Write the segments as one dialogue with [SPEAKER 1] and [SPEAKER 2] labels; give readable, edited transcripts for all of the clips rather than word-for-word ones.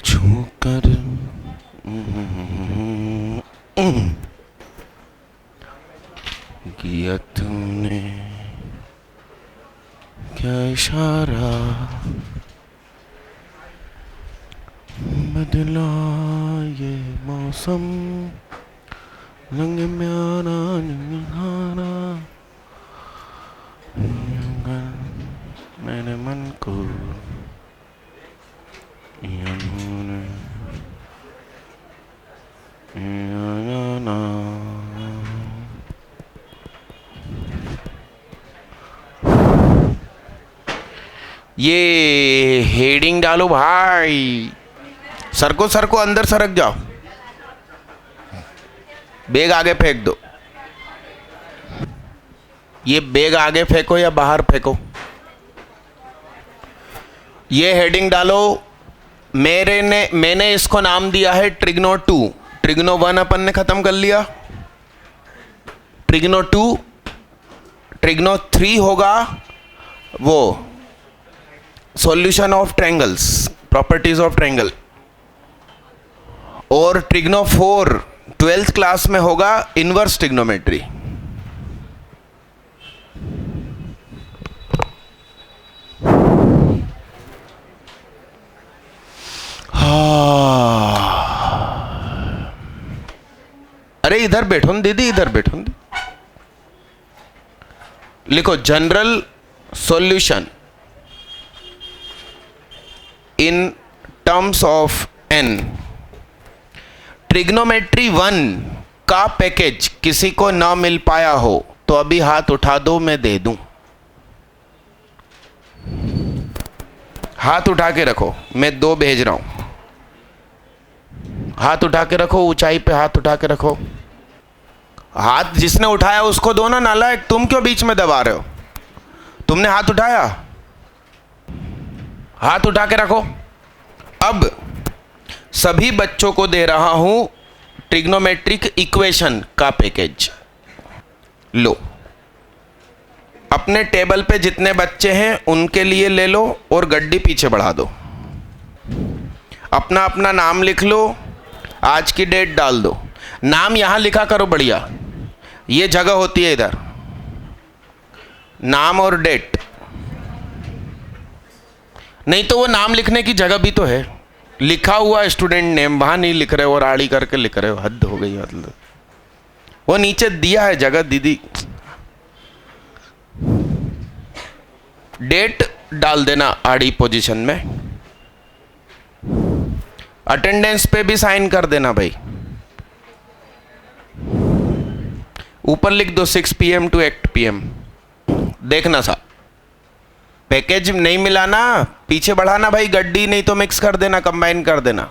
[SPEAKER 1] छूकर किया तूने क्या इशारा, बदला ये मौसम, रंग म्यारा निहारा, मेरे मन को ये हेडिंग डालो भाई। सरको सरको, अंदर सरक जाओ, बैग आगे फेंक दो। ये बैग आगे फेंको या बाहर फेंको। ये हेडिंग डालो। मैंने इसको नाम दिया है ट्रिग्नो 2। ट्रिग्नो 1 अपन ने खत्म कर लिया, ट्रिग्नो 2, ट्रिग्नो 3 होगा वो solution of triangles, properties of triangle. और ट्रिग्नो 4 12th क्लास में होगा इनवर्स ट्रिग्नोमेट्री। अरे इधर बैठो न दीदी, इधर बैठो न। लिखो general solution in terms of N. Trigonometry 1 का पैकेज किसी को ना मिल पाया हो तो अभी हाथ उठा दो, मैं दे दूं। हाथ उठा के रखो, मैं 2 भेज रहा हूं। हाथ उठा के रखो, ऊंचाई पे हाथ उठा के रखो। हाथ जिसने उठाया उसको दो ना, नालायक। तुम क्यों बीच में दबा रहे हो? तुमने हाथ उठाया, हाथ उठा के रखो। अब सभी बच्चों को दे रहा हूं ट्रिग्नोमेट्रिक इक्वेशन का पैकेज। लो, अपने टेबल पे जितने बच्चे हैं उनके लिए ले लो और गड्डी पीछे बढ़ा दो। अपना अपना नाम लिख लो, आज की डेट डाल दो। नाम यहां लिखा करो, बढ़िया। ये जगह होती है इधर, नाम और डेट। नहीं तो वो नाम लिखने की जगह भी तो है, लिखा हुआ स्टूडेंट नेम, वहां नहीं लिख रहे हो और आड़ी करके लिख रहे हो। हद हो गई मतलब। वो नीचे दिया है जगह दीदी। डेट डाल देना आड़ी पोजीशन में। अटेंडेंस पे भी साइन कर देना भाई। ऊपर लिख दो 6 PM to 8 PM। देखना सा पैकेज नहीं मिला ना, पीछे बढ़ाना भाई गड्डी, नहीं तो मिक्स कर देना, कंबाइन कर देना।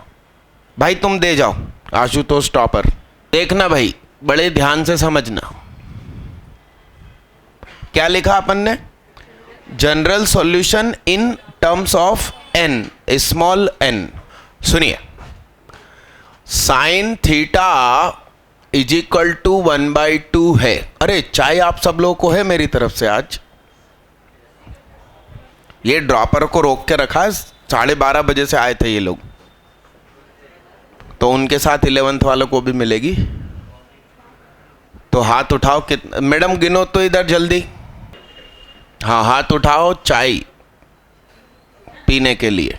[SPEAKER 1] भाई तुम दे जाओ, आशुतोष टॉपर। देखना भाई, बड़े ध्यान से समझना। क्या लिखा अपन ने? General solution in terms of n, small n। सुनिए, sine theta is equal to 1/2 है। अरे चाय आप सब लोगों को है मेरी तरफ से आज। ये ड्रॉपर को रोक के रखा है, 12:30 बजे से आए थे ये लोग, तो उनके साथ 11th वालों को भी मिलेगी। तो हाथ उठाओ। मैडम गिनो तो इधर जल्दी। हाँ, हाथ उठाओ चाय पीने के लिए।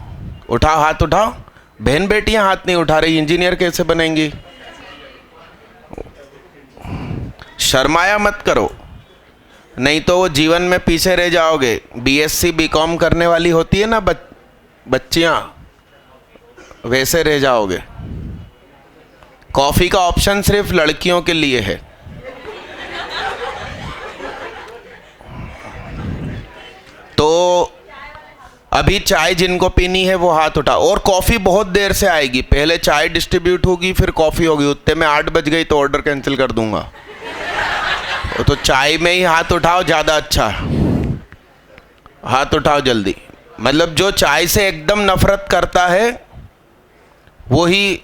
[SPEAKER 1] उठाओ, हाथ उठाओ। बहन बेटियां हाथ नहीं उठा रही, इंजीनियर कैसे बनेंगी? शर्माया मत करो, नहीं तो वो जीवन में पीछे रह जाओगे। BSc BCom करने वाली होती है ना बच्चियां, वैसे रह जाओगे। कॉफी का ऑप्शन सिर्फ लड़कियों के लिए है। तो अभी चाय जिनको पीनी है वो हाथ उठा। और कॉफी बहुत देर से आएगी, पहले चाय डिस्ट्रीब्यूट होगी फिर कॉफी होगी। उतने में 8 बज गई तो ऑर्डर कैंसिल कर दूंगा। तो चाय में ही हाथ उठाओ, ज़्यादा अच्छा। हाथ उठाओ जल्दी। मतलब जो चाय से एकदम नफरत करता है वो ही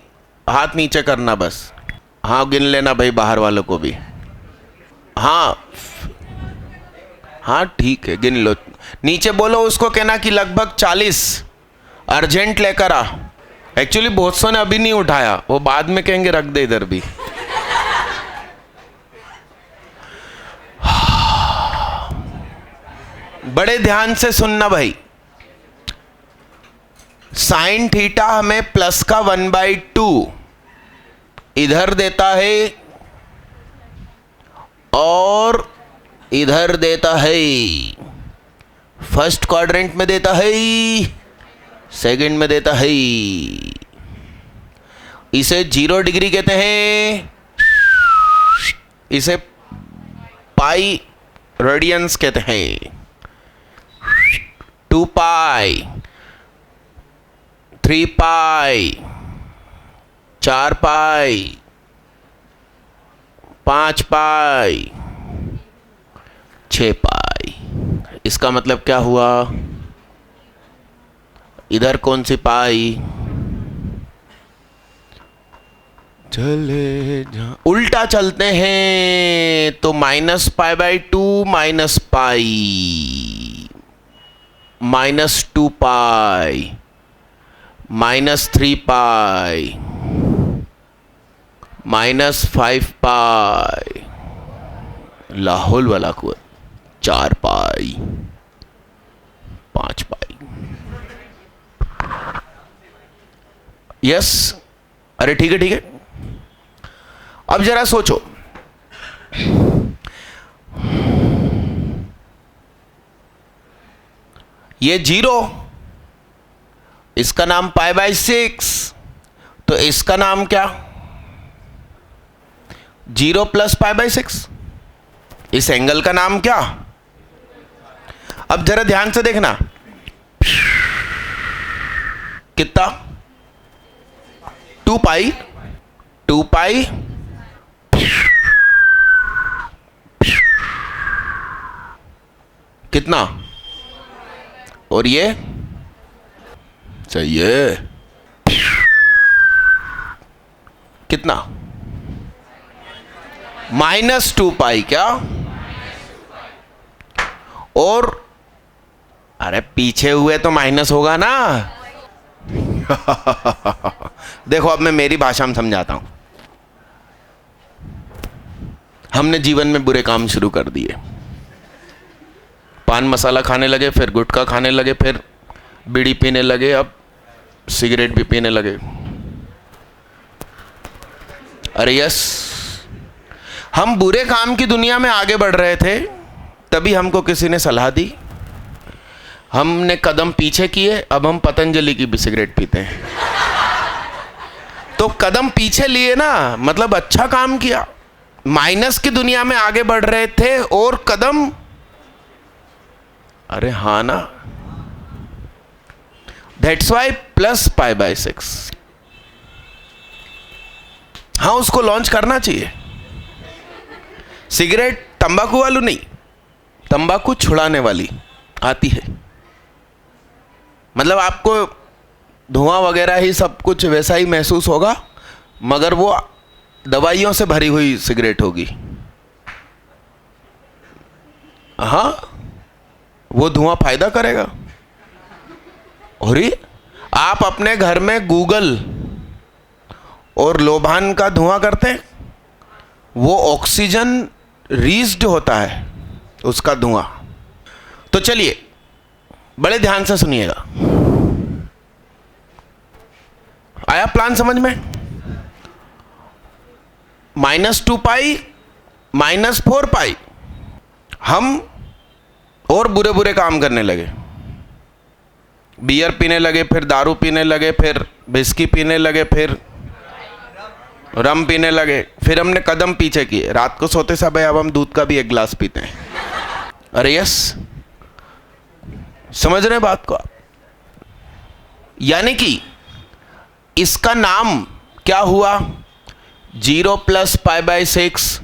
[SPEAKER 1] हाथ नीचे करना बस। हाँ, गिन लेना भाई बाहर वालों को भी। हाँ हाँ ठीक है, गिन लो। नीचे बोलो उसको, कहना कि लगभग 40 अर्जेंट लेकर आ। एक्चुअली बहुत सौ ने अभी नहीं उठाया, वो बाद में कहेंगे रख दे इधर भी। बड़े ध्यान से सुनना भाई, साइन थीटा हमें प्लस का 1/2 इधर देता है और इधर देता है। फर्स्ट क्वाड्रेंट में देता है, सेकंड में देता है। इसे 0 डिग्री कहते हैं, इसे पाई रेडियंस कहते हैं। 2 पाई, 3 पाई, 4 पाई, 5 पाई, 6 पाई। इसका मतलब क्या हुआ? इधर कौन सी पाई? चले जा, उल्टा चलते हैं तो -π/2 माइनस पाई, -2 पाई, -3 पाई, -5 पाई, लाहौल वाला कुआं 4 पाई, 5 पाई। यस, अरे ठीक है ठीक है। अब जरा सोचो, ये 0, इसका नाम π/6, तो इसका नाम क्या? 0 + π/6। इस एंगल का नाम क्या? अब जरा ध्यान से देखना, कितना? 2 पाई, 2 पाई, कितना? और ये सही है, कितना? -2 पाई क्या? और अरे पीछे हुए तो माइनस होगा ना। देखो अब मैं मेरी भाषा में समझाता हूं। हमने जीवन में बुरे काम शुरू कर दिए, पान मसाला खाने लगे, फिर गुटखा खाने लगे, फिर बीड़ी पीने लगे, अब सिगरेट भी पीने लगे। अरे यस, हम बुरे काम की दुनिया में आगे बढ़ रहे थे, तभी हमको किसी ने सलाह दी, हमने कदम पीछे किए, अब हम पतंजलि की भी सिगरेट पीते हैं। तो कदम पीछे लिए ना, मतलब अच्छा काम किया। माइनस की दुनिया में आगे बढ़ रहे थे और कदम, अरे हाँ ना, दैट्स वाई +π/6। हाँ, उसको लॉन्च करना चाहिए। सिगरेट तंबाकू वाली नहीं, तंबाकू छुड़ाने वाली आती है। मतलब आपको धुआं वगैरह ही सब कुछ वैसा ही महसूस होगा, मगर वो दवाइयों से भरी हुई सिगरेट होगी। हाँ, वो धुआं फायदा करेगा। और आप अपने घर में गूगल और लोबान का धुआं करते हैं, वो ऑक्सीजन रीच्ड होता है उसका धुआं। तो चलिए बड़े ध्यान से सुनिएगा, आया प्लान समझ में? -2 पाई, -4 पाई, हम और बुरे बुरे काम करने लगे। बियर पीने लगे, फिर दारू पीने लगे, फिर विस्की पीने लगे, फिर रम पीने लगे, फिर हमने कदम पीछे किए। रात को सोते समय अब हम दूध का भी 1 गिलास पीते हैं। अरे यस, समझ रहे बात को आप? यानी कि इसका नाम क्या हुआ? 0 + π/6,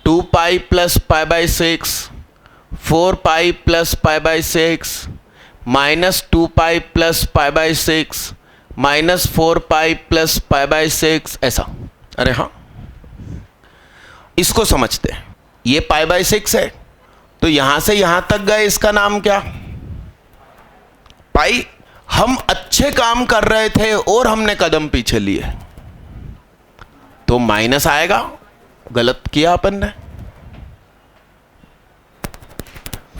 [SPEAKER 1] 2 पाई + π/6, 4 पाई + π/6, -2 पाई + π/6, -4 पाई + π/6, ऐसा। अरे हाँ, इसको समझते हैं। ये π/6 है, तो यहां से यहां तक गए, इसका नाम क्या? पाई। हम अच्छे काम कर रहे थे और हमने कदम पीछे लिए तो माइनस आएगा, गलत किया अपन ने।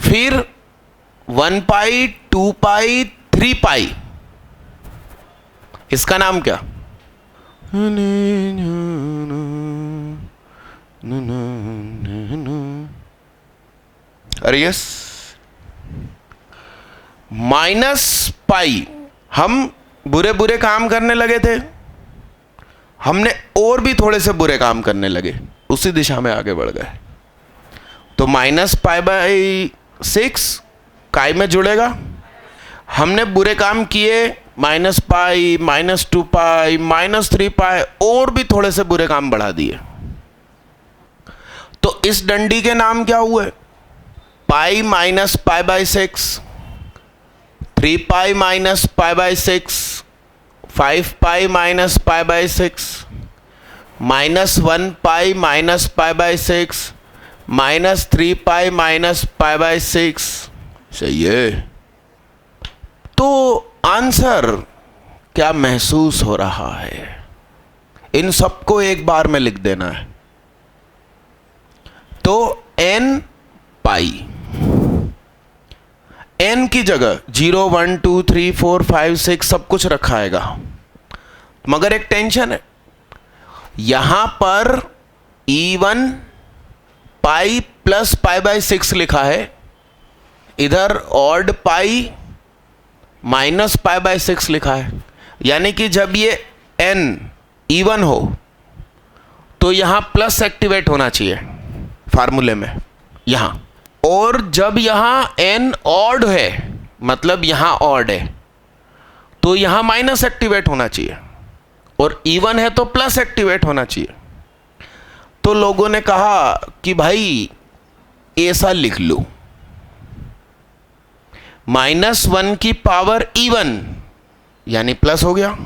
[SPEAKER 1] फिर 1 पाई, 2 पाई, 3 पाई, इसका नाम क्या? अरे यस, माइनस पाई। हम बुरे बुरे काम करने लगे थे, हमने और भी थोड़े से बुरे काम करने लगे, उसी दिशा में आगे बढ़ गए। तो माइनस पाई बाई 6 काय में जुड़ेगा। हमने बुरे काम किए, माइनस पाई, -2 पाई, -3 पाई, और भी थोड़े से बुरे काम बढ़ा दिए। तो इस डंडी के नाम क्या हुए? Pi minus pi by 6, 3 pi minus pi by 6, 5 pi minus pi by 6, -1 pi minus pi by 6, -3 pi minus pi by 6। सही है। तो आंसर क्या महसूस हो रहा है? इन सबको एक बार में लिख देना है। तो n पाई, n की जगह 0, 1, 2, 3, 4, 5, 6 सब कुछ रखा आएगा, मगर एक टेंशन है, यहां पर E1 pi plus pi by 6 लिखा है, इधर odd pi minus pi by 6 लिखा है। यानी कि जब ये n इवन हो तो यहां प्लस एक्टिवेट होना चाहिए फार्मूले में यहां, और जब यहां n ऑड है, मतलब यहां ऑड है, तो यहां माइनस एक्टिवेट होना चाहिए, और इवन है तो प्लस एक्टिवेट होना चाहिए। तो लोगों ने कहा कि भाई ऐसा लिख लो, -1 की पावर इवन यानी प्लस हो गया,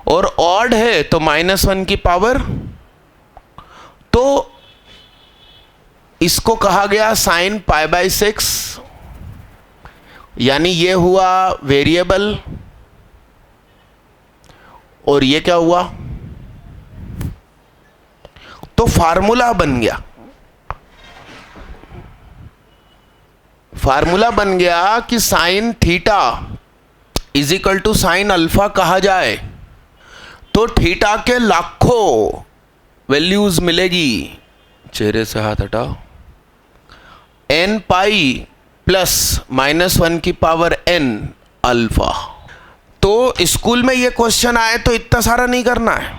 [SPEAKER 1] और ऑड है तो -1 की पावर, तो इसको कहा गया साइन पाई बाई 6, यानी ये हुआ वेरिएबल, और ये क्या हुआ? तो फार्मूला बन गया, फार्मूला बन गया कि sine theta is equal to sine alpha कहा जाए तो थीटा के लाखों वैल्यूज मिलेगी। चेहरे से हाथ हटाओ। n पाई प्लस -1 की पावर n अल्फा। तो स्कूल में ये क्वेश्चन आए तो इतना सारा नहीं करना है,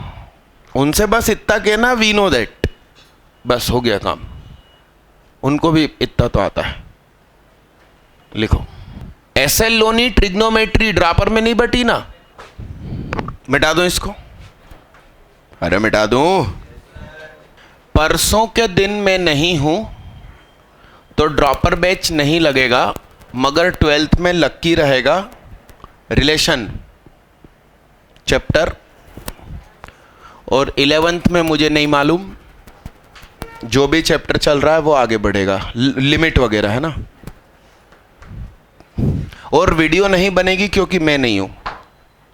[SPEAKER 1] उनसे बस इतना कहना वी नो दैट, बस हो गया काम। उनको भी इतना तो आता है। लिखो, एसएल लोनी ट्रिग्नोमेट्री ड्रापर में नहीं बटी ना, मिटा दो इसको। अरे मिटा दूं। परसों के दिन में नहीं हूं तो ड्रॉपर बैच नहीं लगेगा, मगर 12th में लक्की रहेगा रिलेशन चैप्टर, और 11th में मुझे नहीं मालूम, जो भी चैप्टर चल रहा है वो आगे बढ़ेगा, लिमिट वगैरह है ना। और वीडियो नहीं बनेगी क्योंकि मैं नहीं हूं,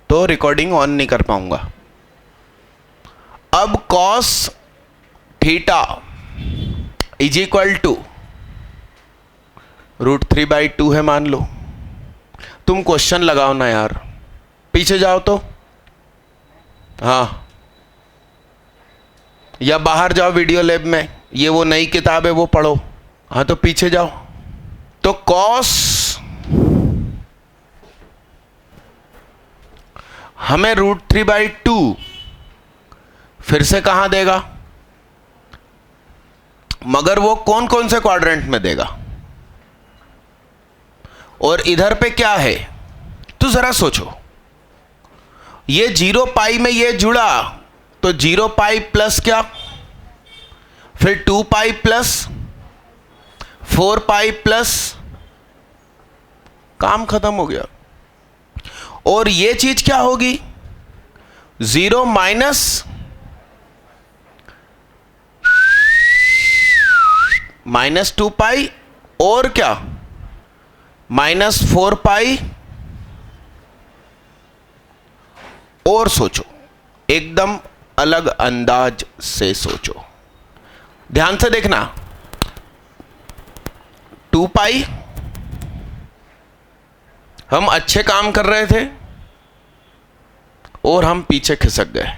[SPEAKER 1] तो रिकॉर्डिंग ऑन नहीं कर पाऊंगा। अब cos theta is equal to √3/2 है मान लो। तुम क्वेश्चन लगाओ ना यार, पीछे जाओ तो, हाँ, या बाहर जाओ वीडियो लैब में, ये वो नई किताब है वो पढ़ो। हाँ तो पीछे जाओ। तो कॉस हमें √3/2 फिर से कहां देगा, मगर वो कौन कौन से क्वाड्रेंट में देगा, और इधर पे क्या है? तो जरा सोचो, ये 0 पाई में ये जुड़ा तो 0 पाई प्लस क्या, फिर 2 पाई प्लस 4 पाई प्लस, काम खत्म हो गया। और ये चीज क्या होगी? 0 माइनस -2 पाई, और क्या, -4 पाई और सोचो, एकदम अलग अंदाज से सोचो, ध्यान से देखना। 2 पाई, हम अच्छे काम कर रहे थे और हम पीछे खिसक गए,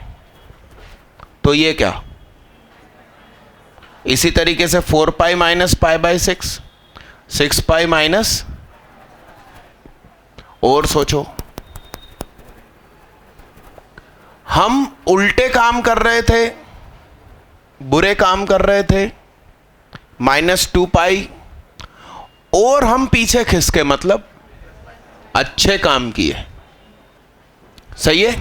[SPEAKER 1] तो ये क्या? इसी तरीके से 4 pi minus pi by 6, 6 pi minus, और सोचो, हम उल्टे काम कर रहे थे, बुरे काम कर रहे थे, -2 पाई, और हम पीछे खिसके, मतलब अच्छे काम किए। सही है?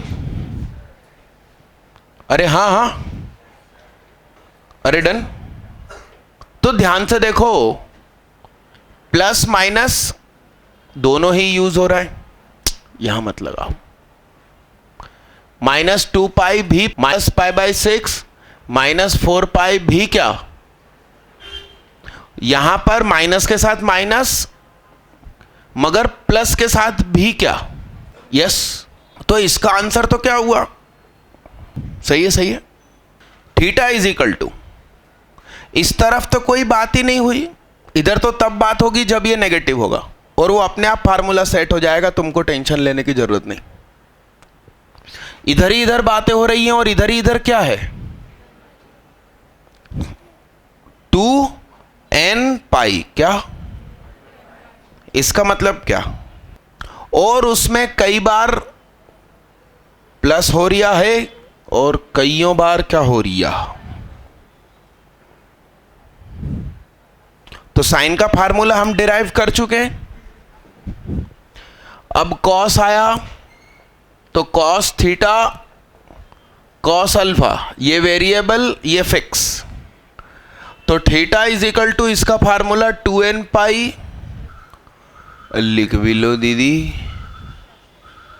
[SPEAKER 1] अरे हाँ हाँ, अरे डन। तो ध्यान से देखो, प्लस माइनस दोनों ही यूज हो रहा है, यहां मत लगाओ। -2 पाई भी माइनस पाई बाई 6, -4 पाई भी क्या? यहां पर माइनस के साथ माइनस, मगर प्लस के साथ भी क्या? यस। तो इसका आंसर तो क्या हुआ? सही है, सही है। थीटा इज इक्वल टू, इस तरफ तो कोई बात ही नहीं हुई, इधर तो तब बात होगी जब ये नेगेटिव होगा, और वो अपने आप फार्मूला सेट हो जाएगा, तुमको टेंशन लेने की जरूरत नहीं। इधर ही इधर बातें हो रही हैं, और इधर ही इधर क्या है? 2n पाई, क्या? इसका मतलब क्या? और उसमें कई बार प्लस हो रिया है और कईयों बार क्या हो रिया। तो साइन का फार्मूला हम डिराइव कर चुके हैं। अब कॉस आया तो कॉस थीटा कॉस अल्फा, ये वेरिएबल ये फिक्स, तो थीटा इज इक्वल टू इसका फार्मूला 2n पाई, लिख भी लो दीदी,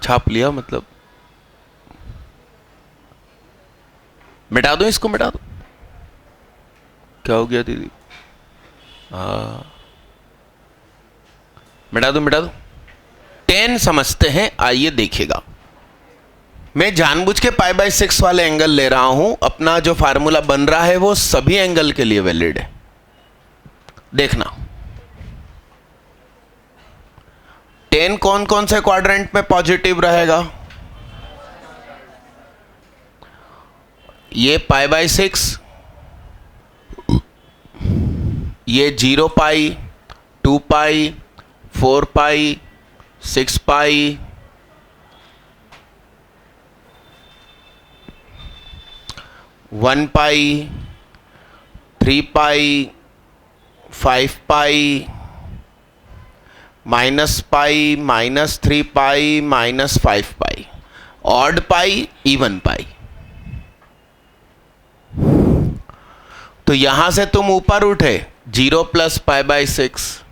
[SPEAKER 1] छाप लिया, मतलब मिटा दो इसको, मिटा दो, क्या हो गया दीदी? हाँ, मिटा दो मिटा दो। 10 समझते हैं, आइए देखिएगा। मैं जानबूझ के पाई बाई 6 वाले एंगल ले रहा हूं, अपना जो फार्मूला बन रहा है वो सभी एंगल के लिए वैलिड है। देखना 10 कौन कौन से क्वाड्रेंट में पॉजिटिव रहेगा? ये पाई बाई 6, ये 0 पाई, 2 पाई, 4 पाई, 6 पाई, 1 पाई, 3 पाई, 5 पाई, -पाई, -3 पाई, -5 पाई, ऑड पाई, इवन पाई। तो यहां से तुम ऊपर उठे, 0 plus pi by 6,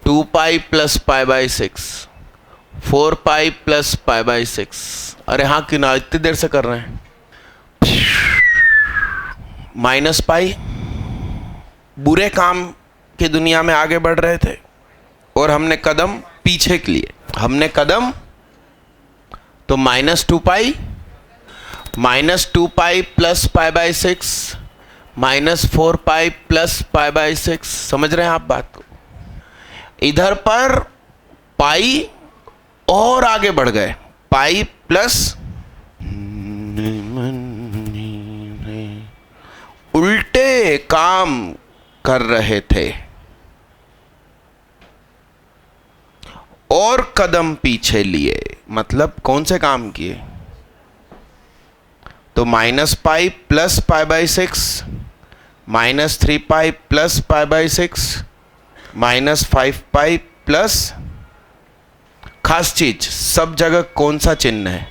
[SPEAKER 1] 2 pi plus pi by 6, 4 pi plus pi by 6। अरे हाँ, क्यों ना, इतनी देर से कर रहे हैं। -पाई, बुरे काम की दुनिया में आगे बढ़ रहे थे और हमने कदम पीछे के लिए, हमने कदम, तो -2 पाई, -2 पाई plus pi by 6, -4 pi plus pi by 6। समझ रहे हैं आप बात को? इधर पर पाई और आगे बढ़ गए, पाई प्लस, उल्टे काम कर रहे थे और कदम पीछे लिए, मतलब कौन से काम किए? तो -पाई plus pi by 6, -3 pi plus pi by 6, -5 pi plus, खास चीज, सब जगह कौन सा चिन्ह है?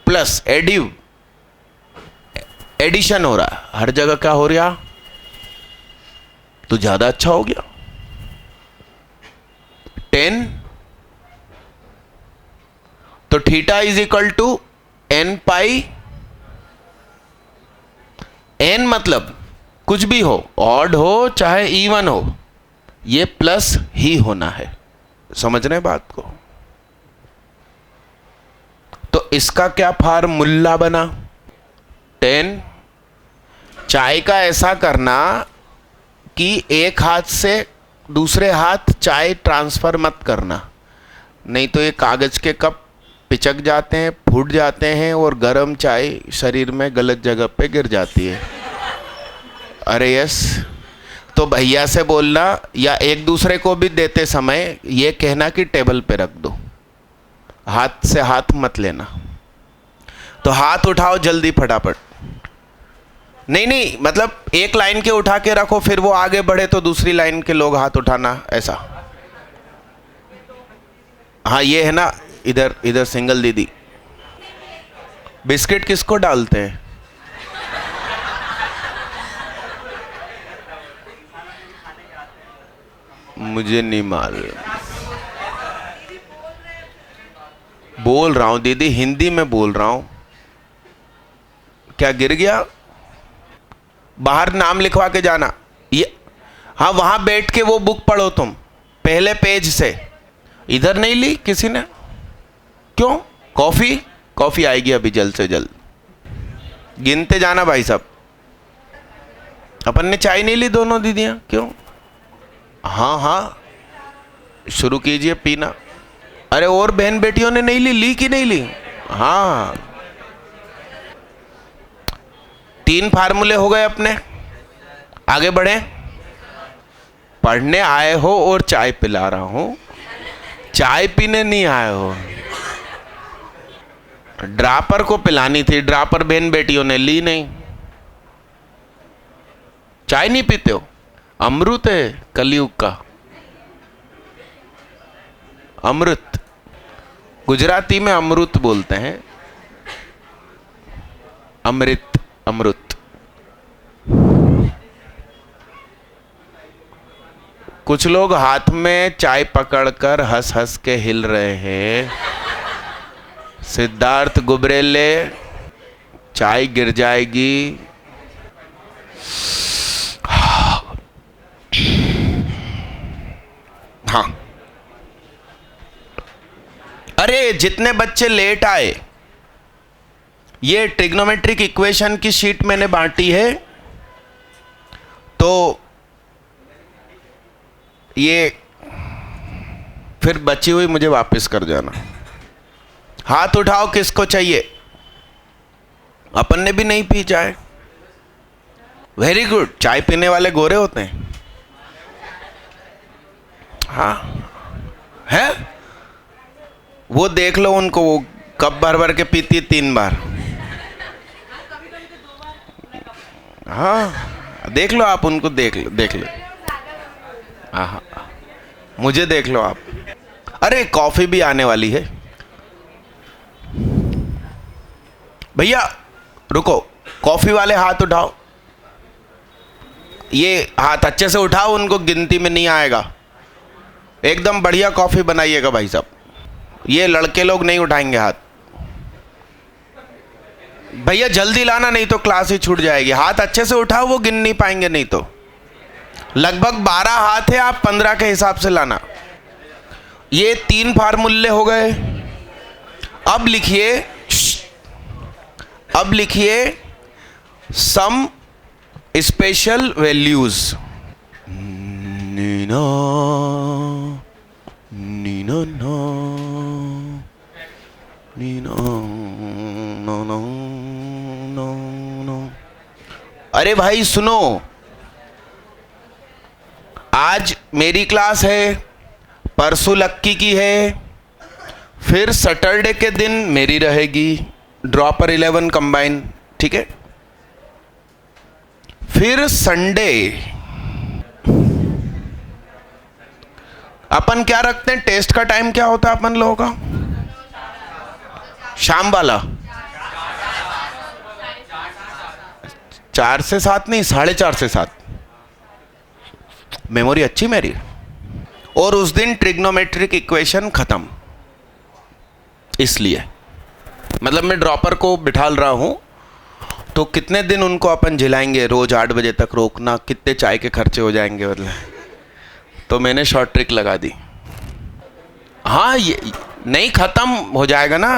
[SPEAKER 1] प्लस, एडिव, एडिशन हो रहा है हर जगह, क्या हो रहा? तो ज्यादा अच्छा हो गया। 10, तो theta is equal to n pi, n मतलब कुछ भी हो, ऑड हो चाहे इवन हो, ये प्लस ही होना है। समझ रहे हैं बात को? तो इसका क्या फार्मूला बना? 10। चाय का ऐसा करना कि एक हाथ से दूसरे हाथ चाय ट्रांसफर मत करना, नहीं तो ये कागज के कप पिचक जाते हैं, फूट जाते हैं और गर्म चाय शरीर में गलत जगह पे गिर जाती है। अरे यस, तो भैया से बोलना या एक दूसरे को भी देते समय ये कहना कि टेबल पे रख दो, हाथ से हाथ मत लेना। तो हाथ उठाओ जल्दी फटाफट। नहीं नहीं, मतलब एक लाइन के उठा के रखो, फिर वो आगे बढ़े तो दूसरी लाइन के लोग हाथ उठाना, ऐसा। हाँ ये है ना, इधर इधर सिंगल दीदी। बिस्किट किसको डालते हैं? मुझे नहीं मालूम। बोल रहा हूं दीदी, हिंदी में बोल रहा हूं। क्या गिर गया? बाहर नाम लिखवा के जाना। ये हाँ, वहां बैठ के वो बुक पढ़ो तुम पहले पेज से। इधर नहीं ली किसी ने? क्यों? कॉफी? कॉफी आएगी अभी जल्द से जल्द। गिनते जाना भाई साहब। अपन ने चाय नहीं ली दोनों दीदियां, क्यों? हाँ हाँ, शुरू कीजिए पीना। अरे और बहन बेटियों ने नहीं ली? ली कि नहीं ली? हाँ, 3 फार्मूले हो गए अपने। आगे बढ़े। पढ़ने आए हो और चाय पिला रहा हूं, चाय पीने नहीं आए हो। ड्रापर को पिलानी थी, ड्रापर बहन बेटियों ने ली नहीं। चाय नहीं पीते हो? अमृत है कलयुग का, अमृत। गुजराती में अमृत बोलते हैं, अमृत, अमृत। कुछ लोग हाथ में चाय पकड़कर हंस हंस के हिल रहे हैं। सिद्धार्थ गुबरेले, चाय गिर जाएगी। हाँ, अरे जितने बच्चे लेट आए, ये ट्रिग्नोमेट्रिक इक्वेशन की शीट मैंने बांटी है, तो ये फिर बची हुई मुझे वापस कर जाना। हाथ उठाओ किसको चाहिए? अपन ने भी नहीं पी चाय। वेरी गुड, चाय पीने वाले गोरे होते हैं। हाँ है, वो देख लो उनको, वो कप भर भर के पीती 3 बार। हाँ देख लो आप उनको, देख लो। हाँ, मुझे देख लो आप। अरे कॉफी भी आने वाली है भैया, रुको। कॉफी वाले हाथ उठाओ। ये हाथ अच्छे से उठाओ, उनको गिनती में नहीं आएगा। एकदम बढ़िया कॉफी बनाइएगा भाई साहब। ये लड़के लोग नहीं उठाएंगे हाथ। भैया जल्दी लाना, नहीं तो क्लास ही छूट जाएगी। हाथ अच्छे से उठाओ, वो गिन नहीं पाएंगे नहीं तो। लगभग 12 हाथ है, आप 15 के हिसाब से लाना। ये 3 फार्मूले हो गए। अब लिखिए सम स्पेशल वैल्यूज। नीना नीना नीना नो नो नो नो। अरे भाई सुनो, आज मेरी क्लास है, परसों लक्की की है, फिर सैटरडे के दिन मेरी रहेगी, ड्रॉपर 11 कंबाइन, ठीक है। फिर संडे अपन क्या रखते हैं? टेस्ट का टाइम क्या होता है अपन लोगों का? शाम वाला 4 से 7 नहीं, 4:30 से 7। मेमोरी अच्छी मेरी। और उस दिन ट्रिग्नोमेट्रिक इक्वेशन खत्म। इसलिए मतलब मैं ड्रॉपर को बिठाल रहा हूं, तो कितने दिन उनको अपन झिलाएंगे? रोज 8 बजे तक रोकना, कितने चाय के खर्चे हो जाएंगे मतलब। तो मैंने शॉर्ट ट्रिक लगा दी। हाँ ये नहीं, खत्म हो जाएगा ना।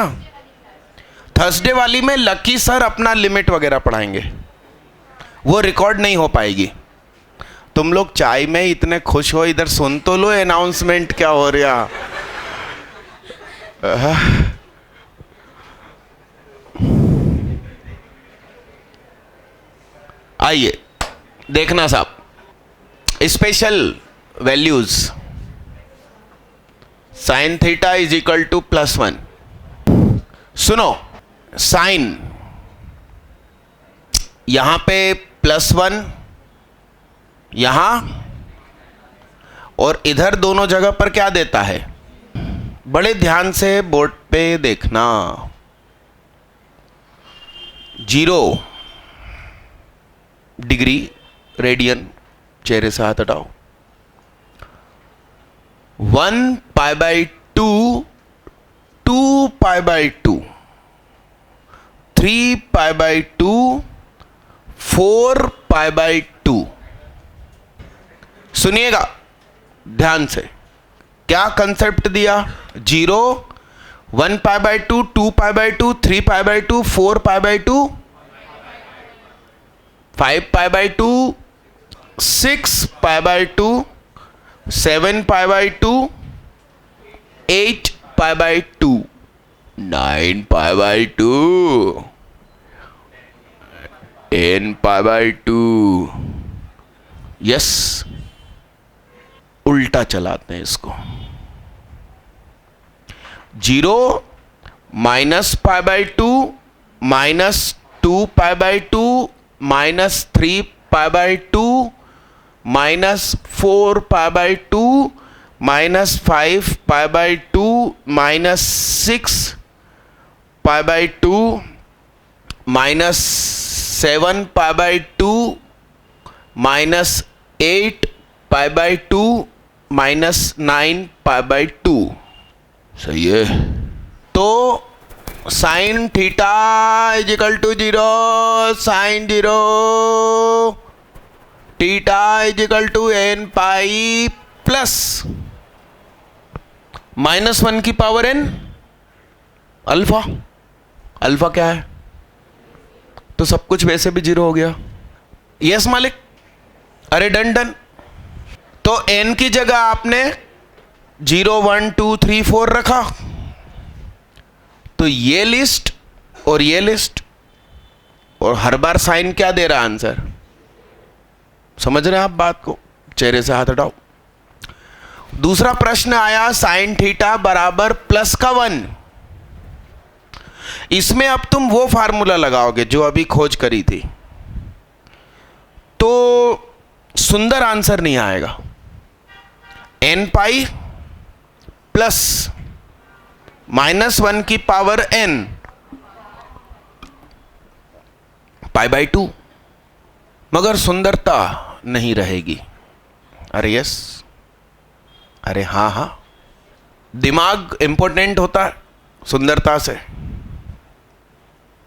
[SPEAKER 1] थर्सडे वाली में लकी सर अपना लिमिट वगैरह पढ़ाएंगे, वो रिकॉर्ड नहीं हो पाएगी। तुम लोग चाय में इतने खुश हो, इधर सुन तो लो अनाउंसमेंट क्या हो रहा। आइए देखना साहब, special values sine theta is equal to +1। सुनो, साइन यहां पे +1 यहां और इधर दोनों जगह पर क्या देता है, बड़े ध्यान से बोर्ड पे देखना। 0 डिग्री रेडियन, चेहरे से हाथ हटाओ। 1π/2, 2π/2, 3π/2, 4π/2। सुनिएगा ध्यान से, क्या कंसेप्ट दिया। 0, 1π/2, 2π/2, 3π/2, 4π/2, 5π/2, 6π/2, 7π/2, 8π/2, 9π/2, 10π/2। यस, उल्टा चलाते हैं इसको। 0 -π/2, -2π/2, -3π/2, -4π/2, -5π/2, -6π/2, -7π/2, -8π/2, -9π/2। सही है। तो sine theta is equal to 0, sine 0 theta is equal to n pi plus -1 की पावर n अल्फा। अल्फा क्या है, तो सब कुछ वैसे भी 0 हो गया। यस मालिक, अरे डन डन। तो n की जगह आपने 0, 1, 2, 3, 4 रखा, तो ये लिस्ट और ये लिस्ट, और हर बार साइन क्या दे रहा आंसर, समझ रहे हैं आप बात को। चेहरे से हाथ हटाओ। दूसरा प्रश्न आया, साइन थीटा बराबर +1। इसमें अब तुम वो फार्मूला लगाओगे जो अभी खोज करी थी, तो सुंदर आंसर नहीं आएगा। n पाई प्लस -1 की पावर n π/2, मगर सुंदरता नहीं रहेगी। अरे यस, अरे हाँ हाँ, दिमाग इंपॉर्टेंट होता है सुंदरता से।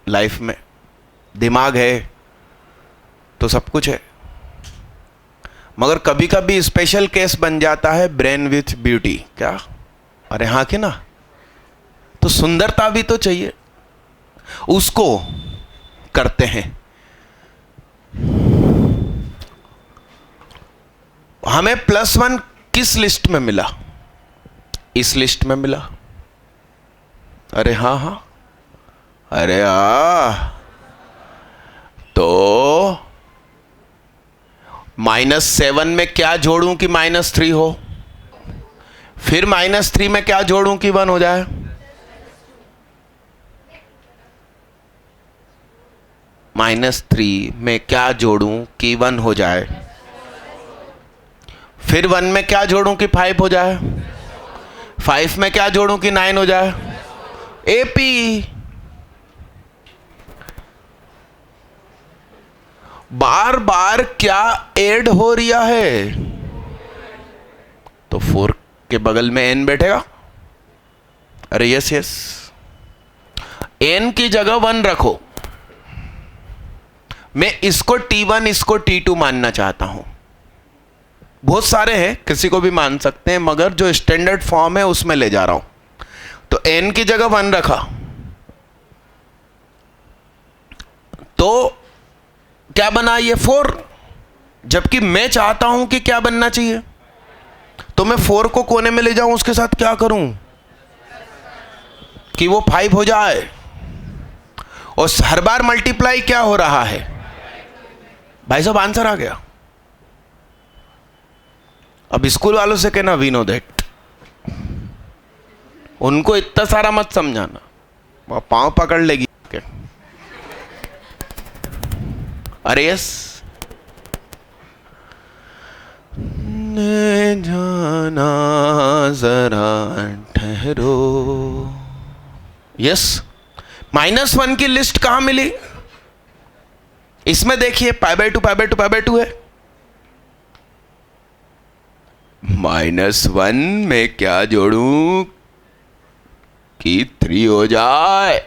[SPEAKER 1] लाइफ में दिमाग है तो सब कुछ है, मगर कभी कभी स्पेशल केस बन जाता है ब्रेन विथ ब्यूटी। क्या, अरे हाँ कि ना, तो सुंदरता भी तो चाहिए, उसको करते हैं। हमें +1 किस लिस्ट में मिला, इस लिस्ट में मिला। अरे हाँ हाँ, अरे तो -7 में क्या जोड़ूं कि -3 हो, फिर -3 में क्या जोड़ूं कि 1 हो जाए। -3 में क्या जोड़ूं कि 1 हो जाए, फिर 1 में क्या जोड़ूं कि 5 हो जाए, 5 में क्या जोड़ूं कि 9 हो जाए। एपी बार बार क्या ऐड हो रहा है, तो 4 के बगल में n बैठेगा। अरे यस यस, n की जगह 1 रखो। मैं इसको T1 इसको T2 मानना चाहता हूं। बहुत सारे हैं, किसी को भी मान सकते हैं, मगर जो स्टैंडर्ड फॉर्म है उसमें ले जा रहा हूं। तो n की जगह 1 रखा, तो क्या बना ये 4, जबकि मैं चाहता हूं कि क्या बनना चाहिए। तो मैं 4 को कोने में ले जाऊं, उसके साथ क्या करूं कि वो 5 हो जाए। और हर बार मल्टीप्लाई क्या हो रहा है भाई साहब, आंसर आ गया। अब स्कूल वालों से कहना वी नो दैट, उनको इतना सारा मत समझाना, वो पांव पकड़ लेगी। अरे यस, जाना जरा ठहरो। यस, -1 की लिस्ट कहां मिली? इसमें देखिए π/2 π/2 π/2 है। -1 में क्या जोड़ूं कि 3 हो जाए,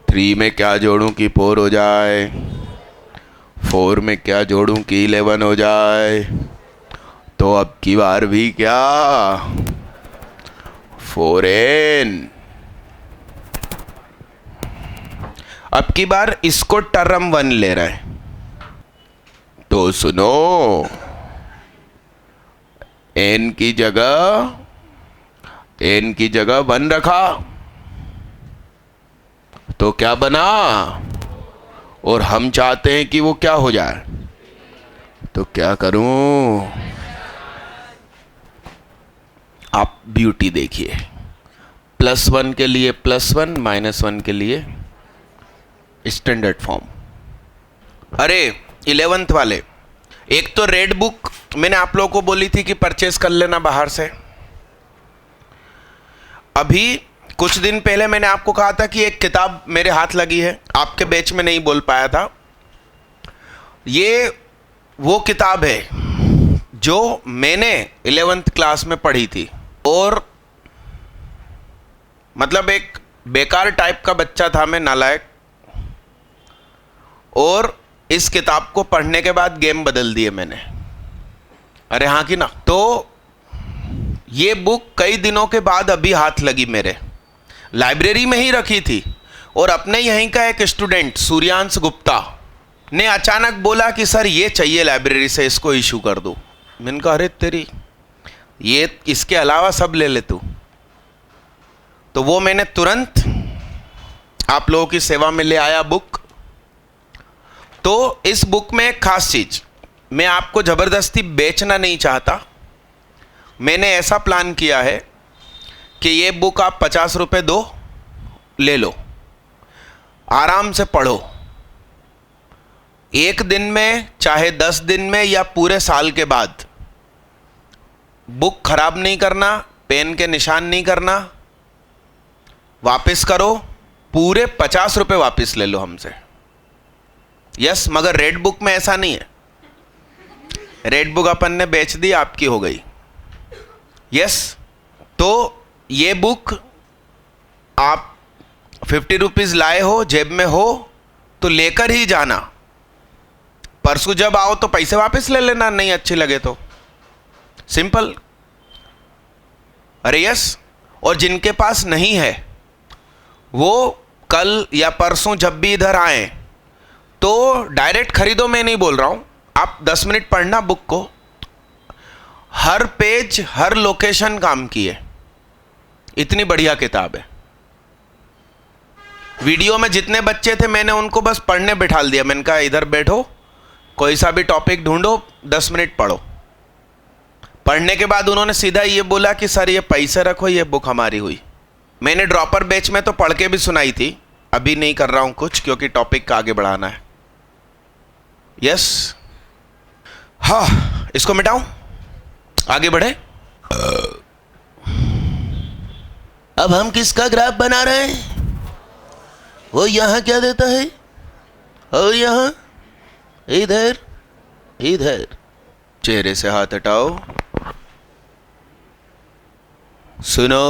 [SPEAKER 1] 3 में क्या जोड़ूं कि 4 हो जाए, 4 में क्या जोड़ूं कि 11 हो जाए। तो अब की बार भी क्या 4n। अब की बार इसको टर्म 1 ले रहा है, तो सुनो, n की जगह 1 रखा तो क्या बना, और हम चाहते हैं कि वो क्या हो जाए, तो क्या करूं? आप ब्यूटी देखिए, +1 के लिए +1, -1 के लिए स्टैंडर्ड फॉर्म। अरे 11th वाले, एक तो रेड बुक मैंने आप लोगों को बोली थी कि परचेस कर लेना बाहर से। अभी कुछ दिन पहले मैंने आपको कहा था कि एक किताब मेरे हाथ लगी है, आपके बैच में नहीं बोल पाया था। ये वो किताब है जो मैंने 11th क्लास में पढ़ी थी, और मतलब एक बेकार टाइप का बच्चा था मैं, नालायक, और इस किताब को पढ़ने के बाद गेम बदल दिए मैंने। अरे हाँ कि ना। तो ये बुक कई दिनों के बाद अभी हाथ लगी मेरे, लाइब्रेरी में ही रखी थी, और अपने यहीं का एक स्टूडेंट सूर्यांश गुप्ता ने अचानक बोला कि सर ये चाहिए लाइब्रेरी से, इसको इशू कर दो। मैंने कहा अरे तेरी, ये इसके अलावा सब ले ले तू। तो वो मैंने तुरंत आप लोगों की सेवा में ले आया बुक। तो इस बुक में एक खास चीज, मैं आपको जबरदस्ती बेचना नहीं चाहता। मैंने ऐसा प्लान किया है कि ये बुक आप 50 रुपये दो, ले लो, आराम से पढ़ो, एक दिन में चाहे 10 दिन में या पूरे साल के बाद। बुक खराब नहीं करना, पेन के निशान नहीं करना, वापस करो, पूरे 50 रुपये वापस ले लो हमसे। यस, मगर रेड बुक में ऐसा नहीं है, रेड बुक अपन ने बेच दी, आपकी हो गई। यस, तो ये बुक आप 50 रुपीज़ लाए हो, जेब में हो तो लेकर ही जाना, परसों जब आओ तो पैसे वापस ले लेना, नहीं अच्छी लगे तो, सिंपल। अरे यस, और जिनके पास नहीं है वो कल या परसों जब भी इधर आए तो डायरेक्ट खरीदो, मैं नहीं बोल रहा हूं, आप 10 मिनट पढ़ना बुक को, हर पेज हर लोकेशन काम की है, इतनी बढ़िया किताब है। वीडियो में जितने बच्चे थे मैंने उनको बस पढ़ने बिठा दिया, मैंने कहा इधर बैठो, कोई सा भी टॉपिक ढूंढो, 10 मिनट पढ़ो। पढ़ने के बाद उन्होंने सीधा ये बोला कि सर ये पैसे रखो, ये बुक हमारी हुई। मैंने ड्रॉपर बैच में तो पढ़ के भी सुनाई थी, अभी नहीं कर रहा हूं कुछ क्योंकि टॉपिक का आगे बढ़ाना है। यस, हाँ, इसको मिटाऊं, आगे बढ़े। अब हम किसका ग्राफ बना रहे हैं? वो यहां क्या देता है, और यहां इधर इधर। चेहरे से हाथ हटाओ, सुनो,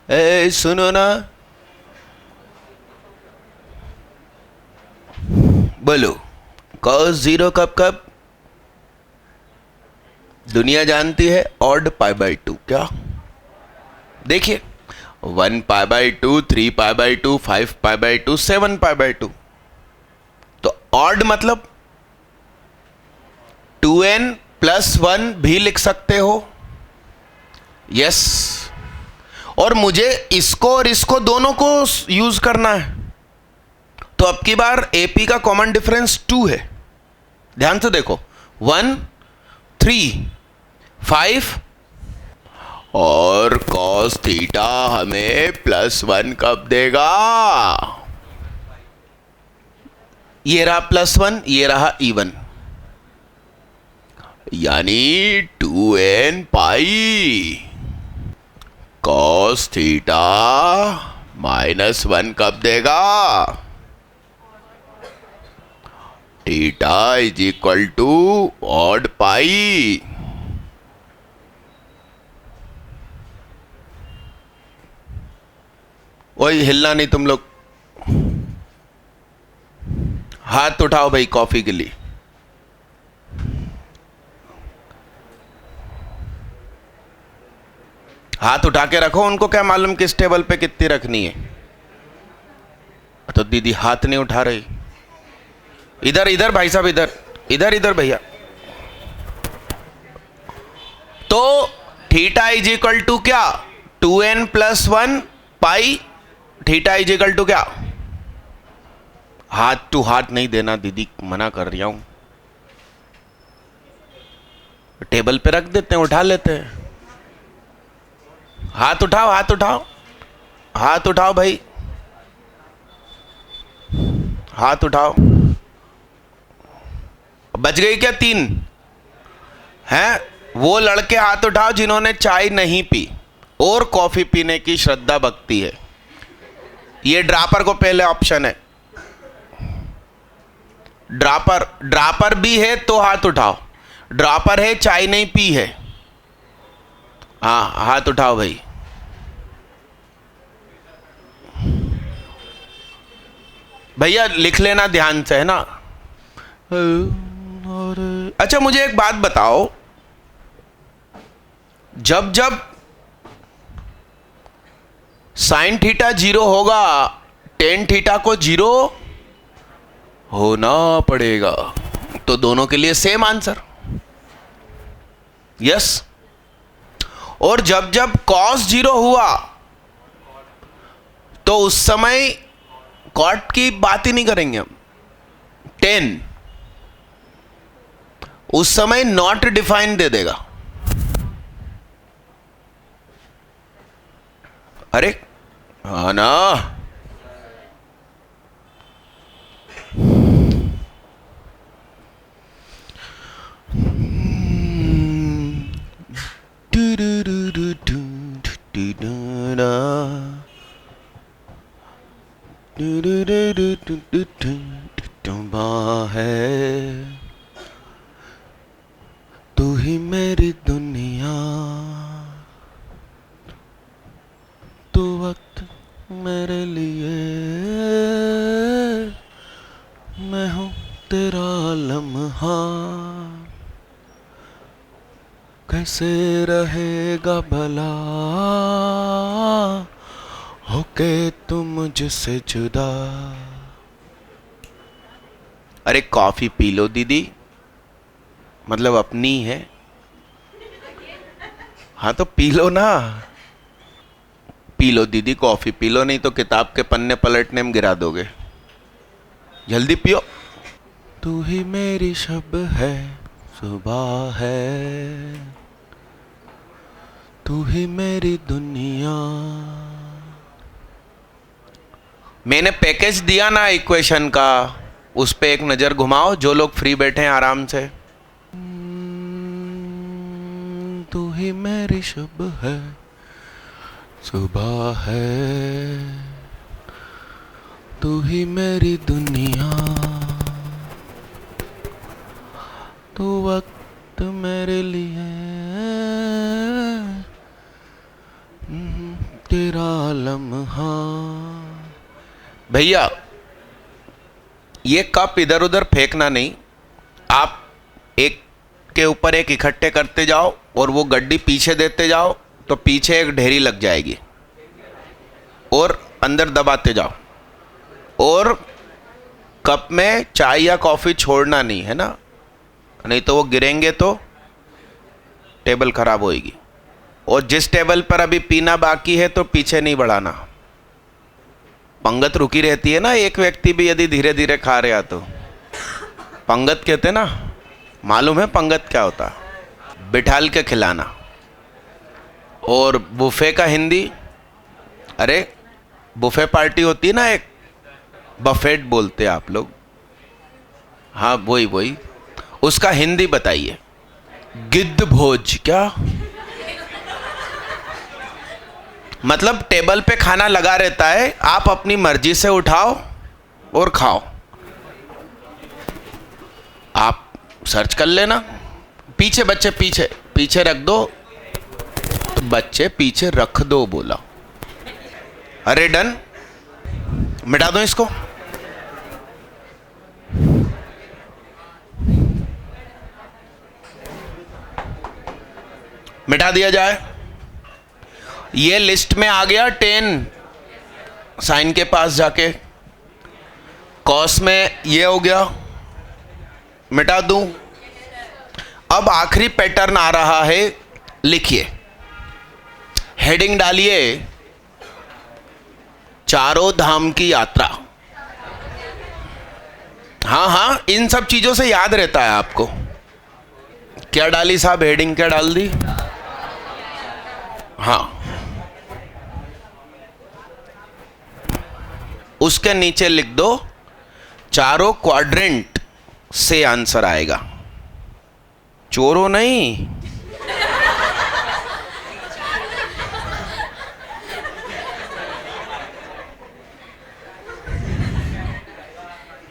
[SPEAKER 1] ए सुनो ना, बोलो cos 0 कब? दुनिया जानती है ऑड π/2। क्या देखिए, 1π/2, 3π/2, 5π/2, 7π/2। तो ऑड मतलब 2n+1 भी लिख सकते हो। यस, और मुझे इसको और इसको दोनों को यूज करना है, तो अब की बार AP का कॉमन डिफरेंस 2 है। ध्यान से देखो, 1, 3, 5 और cos थीटा हमें +1 कब देगा? ये रहा +1, ये रहा even, यानी 2n पाई cos थीटा -1 कब देगा? Theta = odd pi. वही हिलना नहीं तुम लोग, हाथ उठाओ भाई कॉफी के लिए। हाथ उठा के रखो, उनको क्या मालूम किस टेबल पे कितनी रखनी है। तो दीदी हाथ नहीं उठा रही। इधर इधर भाई साहब, इधर इधर इधर भैया। तो थीटा = क्या? 2n+1 पाई थीटा = क्या? हाथ टू हाथ नहीं देना दीदी, मना कर रहा हूं। टेबल पे रख देते हैं, उठा लेते हैं। हाथ उठाओ, हाथ उठाओ, हाथ उठाओ भाई, हाथ उठाओ। बच गई क्या? 3 हैं? वो लड़के हाथ उठाओ जिन्होंने चाय नहीं पी और कॉफी पीने की श्रद्धा भक्ति है। ये ड्रापर को पहले ऑप्शन है। ड्रापर भी है तो हाथ उठाओ। ड्रापर है, चाय नहीं पी है। हाँ, हाथ उठाओ भाई। भैया लिख लेना ध्यान से, है ना? अच्छा मुझे एक बात बताओ, जब जब साइन थीटा 0 होगा, टेन थीटा को 0 होना पड़ेगा। तो दोनों के लिए सेम आंसर। यस। और जब जब cos 0 हुआ तो उस समय कॉट की बात ही नहीं करेंगे हम। 10 उस समय नॉट डिफाइन दे देगा। अरे हाँ ना, है तू ही मेरी दुनिया, तू वक्त मेरे लिए, मैं हूँ तेरा लम्हा, कैसे रहेगा भला होके तुम मुझसे जुदा। अरे कॉफी पी लो दीदी, मतलब अपनी है। हाँ तो पी लो ना, पी लो दीदी, कॉफी पी लो, नहीं तो किताब के पन्ने पलटने में गिरा दोगे। जल्दी पियो। तू ही मेरी शब है, सुबह है, तू ही मेरी दुनिया। मैंने पैकेज दिया ना इक्वेशन का, उस पे एक नजर घुमाओ जो लोग फ्री बैठे हैं आराम से। तू ही मेरी शब है, सुबह है, तू ही मेरी दुनिया, तू वक्त मेरे लिए, तेरा लम्हा। भैया ये कप इधर उधर फेंकना नहीं, आप एक के ऊपर एक इकट्ठे करते जाओ और वो गड्डी पीछे देते जाओ तो पीछे एक ढेरी लग जाएगी। और अंदर दबाते जाओ, और कप में चाय या कॉफी छोड़ना नहीं है ना, नहीं तो वो गिरेंगे तो टेबल खराब होएगी। और जिस टेबल पर अभी पीना बाकी है तो पीछे नहीं बढ़ाना, पंगत रुकी रहती है ना। एक व्यक्ति भी यदि धीरे धीरे खा रहा तो पंगत कहते ना, मालूम है पंगत क्या होता? बिठाल के खिलाना। और बुफे का हिंदी, अरे बुफे पार्टी होती है ना एक, बफेट बोलते हैं आप लोग, हाँ वही वही, उसका हिंदी बताइए। गिद्ध भोज। क्या मतलब? टेबल पे खाना लगा रहता है, आप अपनी मर्जी से उठाओ और खाओ। आप सर्च कर लेना। पीछे बच्चे पीछे पीछे रख दो, तो बच्चे पीछे रख दो बोला। अरे डन, मिटा दो इसको। मिटा दिया जाए। ये लिस्ट में आ गया 10, साइन के पास जाके कॉस में ये हो गया, मिटा दूं। अब आखिरी पैटर्न आ रहा है, लिखिए, हेडिंग डालिए, चारों धाम की यात्रा। हाँ हाँ, इन सब चीजों से याद रहता है आपको। क्या डाली साहब, हेडिंग क्या डाल दी? हाँ, उसके नीचे लिख दो, चारों क्वाड्रेंट से आंसर आएगा। चोरो नहीं,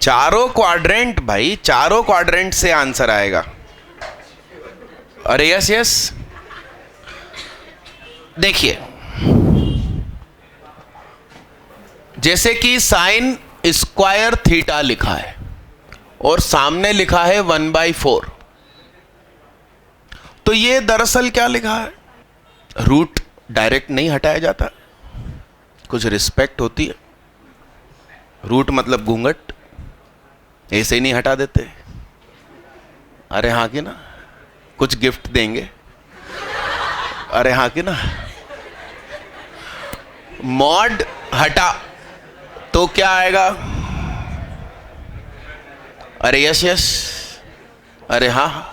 [SPEAKER 1] चारों क्वाड्रेंट भाई, चारों क्वाड्रेंट से आंसर आएगा। अरे यस यस, देखिए, जैसे कि साइन स्क्वायर थीटा लिखा है और सामने लिखा है 1/4, तो ये दरअसल क्या लिखा है? रूट डायरेक्ट नहीं हटाया जाता, कुछ रिस्पेक्ट होती है। रूट मतलब घूंघट, ऐसे ही नहीं हटा देते। अरे हाँ कि ना, कुछ गिफ्ट देंगे। अरे हाँ कि ना, मॉड हटा तो क्या आएगा? अरे यस यस, अरे हाँ,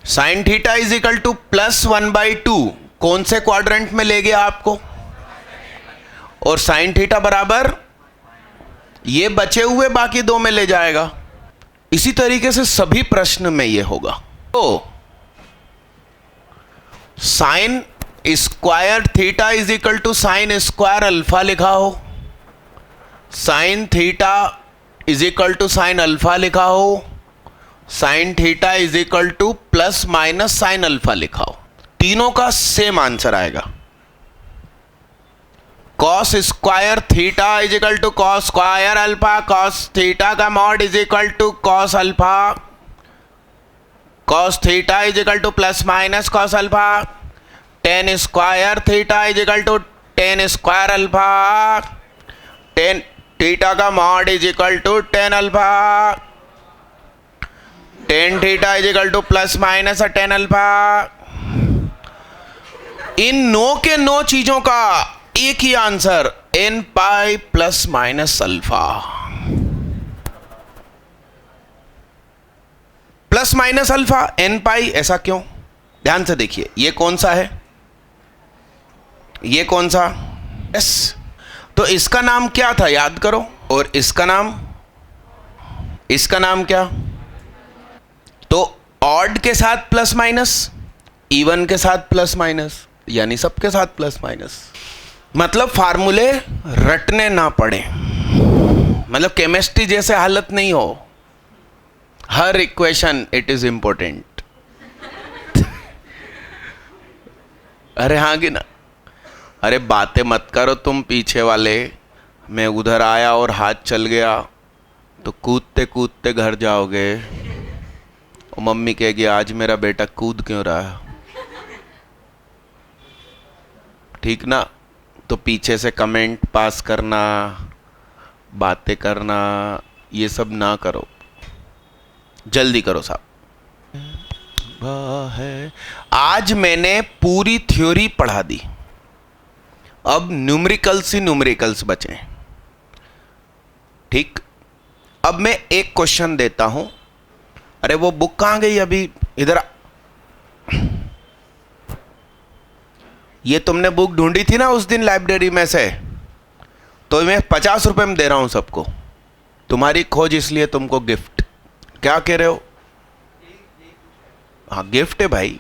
[SPEAKER 1] sine theta is equal to +1/2, कौन से क्वाड्रेंट में ले गया आपको? और साइन थीटा बराबर ये बचे हुए बाकी दो में ले जाएगा। इसी तरीके से सभी प्रश्न में ये होगा। तो sine square theta is equal to sine square alpha लिखा हो, sine theta is equal to sine alpha लिखा हो, sine theta is equal to plus minus sine alpha लिखा हो, तीनों का सेम आंसर आएगा। Cos square theta is equal to cos square alpha, cos theta का mod is equal to cos alpha, cos theta is equal to plus minus cos alpha, tan square theta is equal to tan square alpha, tan theta का mod is equal to tan alpha, tan theta is equal to plus minus tan alpha. इन नो के नो चीजों का एक ही आंसर, n pi plus minus alpha. Plus minus alpha n pi, ऐसा क्यों? ध्यान से देखिए, ये कौन सा है, ये कौन सा? यस, तो इसका नाम क्या था याद करो, और इसका नाम, इसका नाम क्या? तो ऑड के साथ प्लस माइनस, इवन के साथ प्लस माइनस, यानी सबके साथ प्लस माइनस। मतलब फार्मूले रटने ना पड़े, मतलब केमिस्ट्री जैसे हालत नहीं हो, हर इक्वेशन इट इज इंपॉर्टेंट। अरे हाँ कि ना, अरे बातें मत करो तुम पीछे वाले। मैं उधर आया और हाथ चल गया तो कूदते कूदते घर जाओगे और मम्मी कहेगी आज मेरा बेटा कूद क्यों रहा है, ठीक ना? तो पीछे से कमेंट पास करना, बातें करना, ये सब ना करो, जल्दी करो साहब। है आज मैंने पूरी थ्योरी पढ़ा दी, अब न्यूमेरिकल्स ही न्यूमेरिकल्स बचे। ठीक, अब मैं एक क्वेश्चन देता हूं। अरे वो बुक कहां गई अभी, इधर ये तुमने बुक ढूंढी थी ना उस दिन लाइब्रेरी में से, तो मैं 50 रुपए में दे रहा हूं सबको, तुम्हारी खोज इसलिए तुमको गिफ्ट। क्या कह रहे हो? हाँ गिफ्ट है भाई।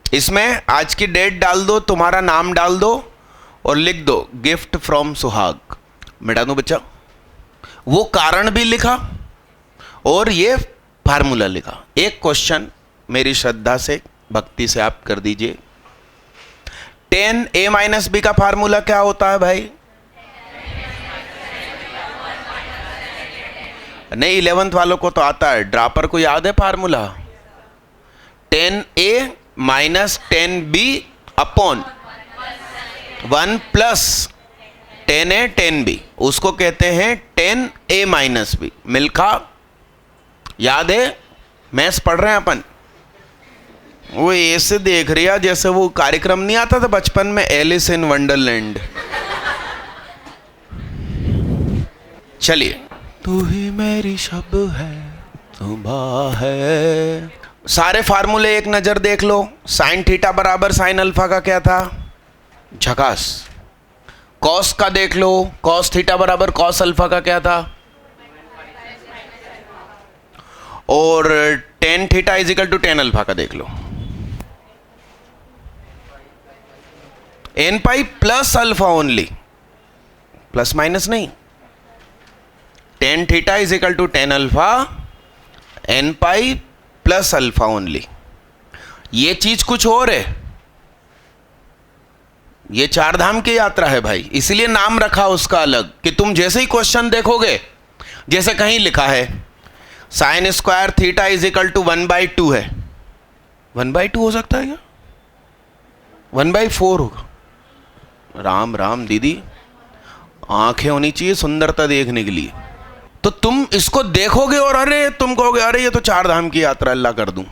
[SPEAKER 1] इसमें आज की डेट डाल दो, तुम्हारा नाम डाल दो और लिख दो गिफ्ट फ्रॉम सुहाग। मिटा दूं बच्चा? वो कारण भी लिखा और ये फार्मूला लिखा। एक क्वेश्चन मेरी श्रद्धा से, भक्ति से आप कर दीजिए। 10a माइनस बी का फार्मूला क्या होता है भाई? नहीं, 11th वालों को तो आता है, ड्रापर को याद है formula? 10a minus 10b upon 1 plus 10a 10b, उसको कहते हैं 10a माइनस बी। मिल्खा याद है? मैथ्स पढ़ रहे हैं अपन। वो ऐसे देख रही है जैसे वो कार्यक्रम नहीं आता था बचपन में, एलिस इन वंडरलैंड। चलिए, तू ही मेरी शब है, सुबह है। सारे फार्मूले एक नजर देख लो। साइन थीटा बराबर साइन अल्फा का क्या था? झकास। कॉस का देख लो, कॉस थीटा बराबर कॉस अल्फा का क्या था? और tan theta is equal to tan alpha का देख लो। N pi plus alpha only, plus minus नहीं। Tan theta is equal to tan alpha, n pi plus alpha only. ये चीज कुछ और है, ये चार धाम की यात्रा है भाई, इसलिए नाम रखा उसका अलग, कि तुम जैसे ही क्वेश्चन देखोगे, जैसे कहीं लिखा है sine square theta is equal to 1/2 है, 1/2 हो सकता है क्या? 1/4 होगा। राम राम दीदी, आंखें होनी चाहिए सुंदरता देखने के लिए। तो तुम इसको देखोगे और अरे तुम कहोगे अरे ये तो चार धाम की यात्रा, अल्लाह कर दूं।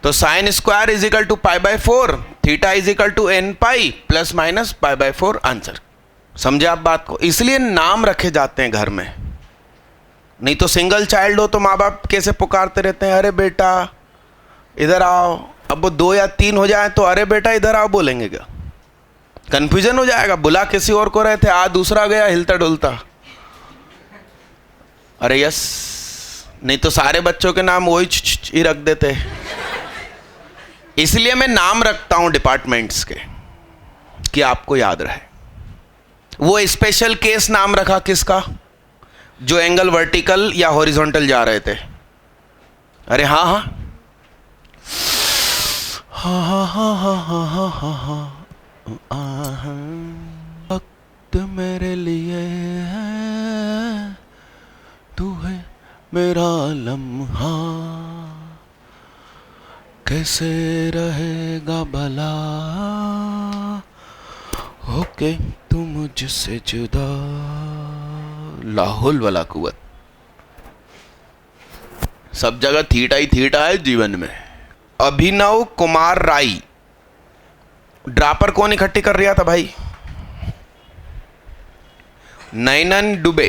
[SPEAKER 1] तो sine square is equal to π/4, theta is equal to n pi plus minus π/4 answer. समझे आप बात को? इसलिए नाम रखे जाते हैं घर में। नहीं तो सिंगल चाइल्ड हो तो माँ बाप कैसे पुकारते रहते हैं, अरे बेटा इधर आओ। अब वो 2 या 3 हो जाए तो अरे बेटा इधर आओ बोलेंगे क्या? कंफ्यूजन हो जाएगा। बुला किसी और को रहे थे, आ दूसरा गया हिलता डुलता। अरे यस, नहीं तो सारे बच्चों के नाम वही ही रख देते। इसलिए मैं नाम रखता हूं डिपार्टमेंट्स के, कि आपको याद रहे। वो स्पेशल केस नाम रखा किसका? जो एंगल वर्टिकल या हॉरिजॉन्टल जा रहे थे। अरे हाँ हाँ हाँ हाँ हाँ हाँ हाँ हाँ हाँ, वक्त मेरे लिए है, तू है मेरा लम्हा, कैसे रहेगा भला होके तू मुझसे जुदा। लाहौल वाला कुवत। सब जगह थीटा ही थीटा है जीवन में। अभिनव कुमार राय, ड्रापर कौन इकट्ठी कर रहा था भाई? नैनन दुबे,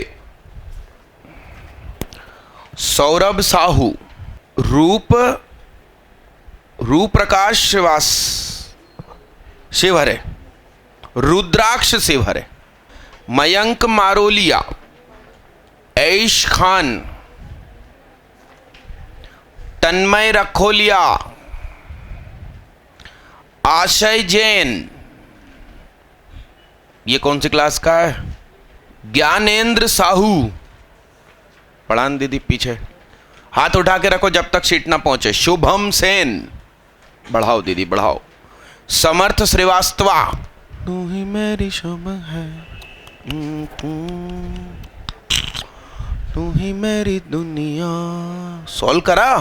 [SPEAKER 1] सौरभ साहू, रूप प्रकाश श्रीवास शिवहरे, रुद्राक्ष शिवहरे, मयंक मारोलिया, ऐश खान, तन्मय रखोलिया, आशय जैन। ये कौन सी क्लास का है? ज्ञानेंद्र साहू। पढ़ान दीदी पीछे, हाथ उठा के रखो जब तक सीट ना पहुंचे। शुभम सेन, बढ़ाओ दीदी बढ़ाओ। समर्थ श्रीवास्तवा, तू ही मेरी शुभ है, तू ही मेरी दुनिया। सॉल्व करा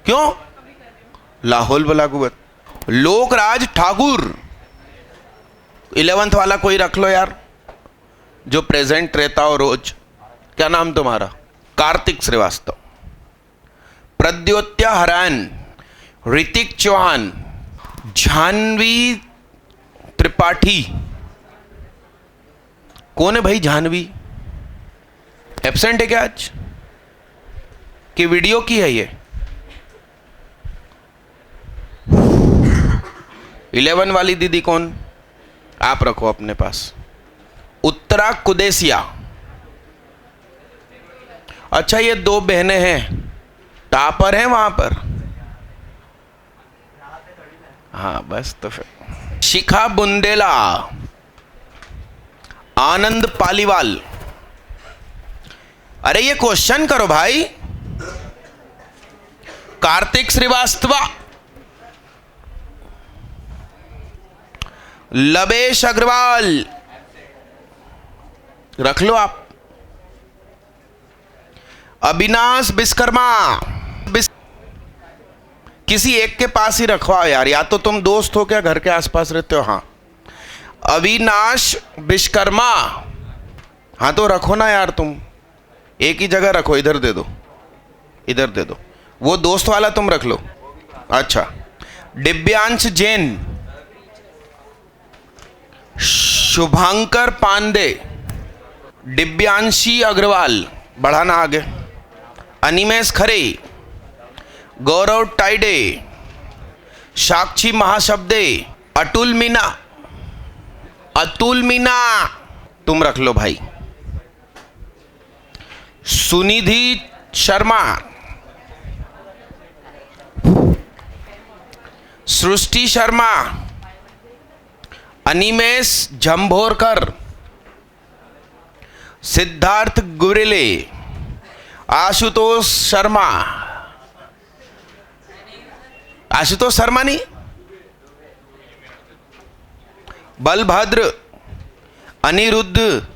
[SPEAKER 1] क्यों? लाहौल वाला कुवत। लोकराज ठाकुर, 11th वाला कोई रख लो यार, जो प्रेजेंट रहता हो रोज। क्या नाम तुम्हारा? कार्तिक श्रीवास्तव, प्रद्योत्या हरान, ऋतिक चौहान, जानवी त्रिपाठी। कौन है भाई जानवी? एब्सेंट है क्या आज? कि वीडियो की है ये? 11 वाली दीदी कौन? आप रखो अपने पास। उत्तरा कुदेसिया। अच्छा, ये दो बहनें हैं, टॉपर हैं वहां पर। हाँ बस, तो फिर शिखा बुंदेला, आनंद पालीवाल। अरे ये क्वेश्चन करो भाई। कार्तिक श्रीवास्तव, लवेश अग्रवाल, रख लो आप। अविनाश विश्वकर्मा, किसी एक के पास ही रखवाओ यार, या तो तुम दोस्त हो क्या, घर के आसपास रहते हो? हाँ, अविनाश विश्वकर्मा। हाँ तो रखो ना यार, तुम एक ही जगह रखो, इधर दे दो, इधर दे दो। वो दोस्त वाला तुम रख लो। अच्छा, दिव्यांश जैन, शुभांकर पांडे, दिव्यांशी अग्रवाल, बढ़ाना आगे, अनिमेश खरे, गौरव टाइडे, साक्षी महाशब्दे, अतुल मीना, अतुल मीना तुम रख लो भाई। सुनिधि शर्मा, सृष्टि शर्मा, अनिमेश जंभोरकर, सिद्धार्थ गुरेले, आशुतोष शर्मा, आशुतोष शर्मा नहीं, बलभद्र, अनिरुद्ध,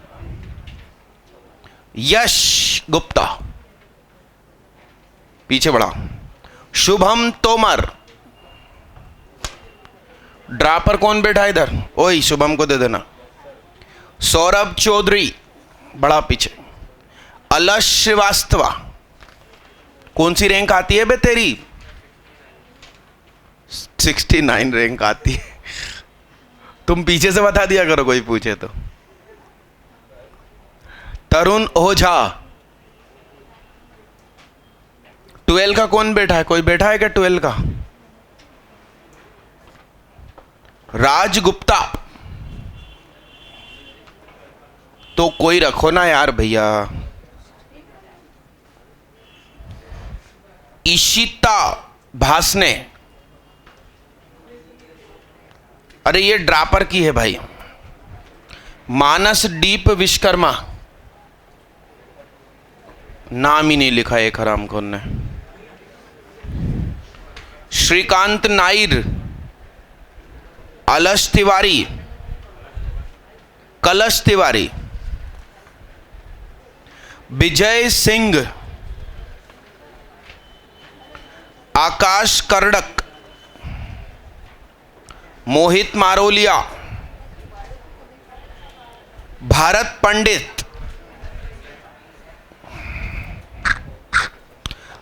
[SPEAKER 1] यश गुप्ता, पीछे बढ़ा, शुभम तोमर। ड्रापर कौन बैठा इधर? ओए शुभम को दे देना। सौरभ चौधरी, बड़ा पीछे। अलश श्रीवास्तव, कौन सी रैंक आती है बे तेरी? 69 रैंक आती है। तुम पीछे से बता दिया करो कोई पूछे तो। तरुण ओझा। 12 का कौन बैठा है? कोई बैठा है क्या 12 का? राज गुप्ता। तो कोई रखो ना यार भैया। ईशिता भासने। अरे ये ड्रापर की है भाई। मानस डीप विश्वकर्मा, नाम ही नहीं लिखा एक हरामखोर ने। श्रीकांत नायर, अलश तिवारी, कलश तिवारी, विजय सिंह, आकाश कर्डक, मोहित मारोलिया, भारत पंडित,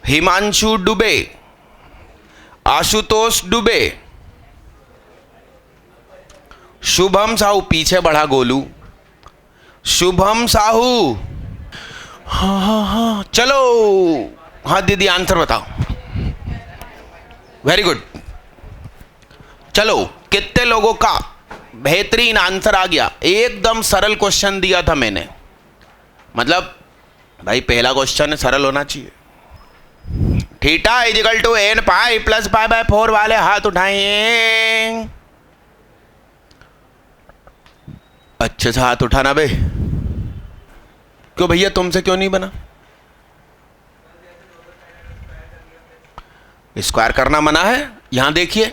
[SPEAKER 1] हिमांशु दुबे, आशुतोष दुबे, शुभम साहू, पीछे बढ़ा गोलू, शुभम साहू। हाँ हाँ हाँ चलो। हाँ दीदी आंसर बताओ। Very good. चलो, कितने लोगों का बेहतरीन आंसर आ गया? एकदम सरल क्वेश्चन दिया था मैंने, मतलब भाई पहला क्वेश्चन है, सरल होना चाहिए। Theta is equal to N pi plus pi by 4 वाले हाथ उठाएं। अच्छे से हाथ उठाना बे। क्यों भैया, तुमसे क्यों नहीं बना? स्क्वायर करना मना है। यहां देखिए,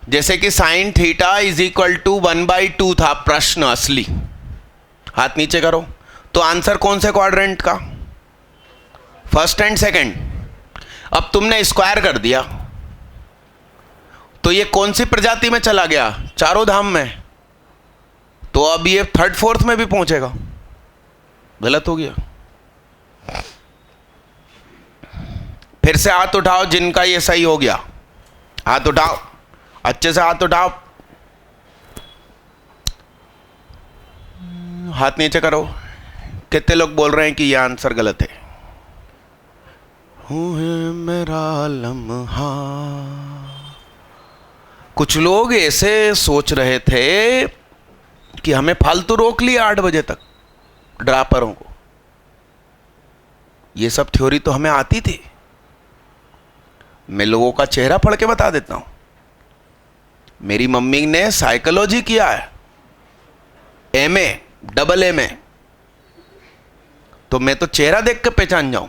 [SPEAKER 1] जैसे कि sine theta is equal to 1/2 था प्रश्न असली। हाथ नीचे करो। तो आंसर कौन से क्वाड्रेंट का? First and second. अब तुमने स्क्वायर कर दिया तो ये कौन सी प्रजाति में चला गया? चारों धाम में। तो अब ये थर्ड फोर्थ में भी पहुंचेगा, गलत हो गया। फिर से हाथ उठाओ जिनका ये सही हो गया, हाथ उठाओ, अच्छे से हाथ उठाओ, हाथ नीचे करो। कितने लोग बोल रहे हैं कि ये आंसर गलत है? हूँ है मेरा लम्हा। कुछ लोग ऐसे सोच रहे थे कि हमें फालतू रोक लिया 8 बजे तक ड्रापरों को। ये सब थ्योरी तो हमें आती थी। मैं लोगों का चेहरा पढ़ के बता देता हूं। मेरी मम्मी ने साइकोलॉजी किया है, एमए, डबल एमए, तो मैं तो चेहरा देख के पहचान जाऊं।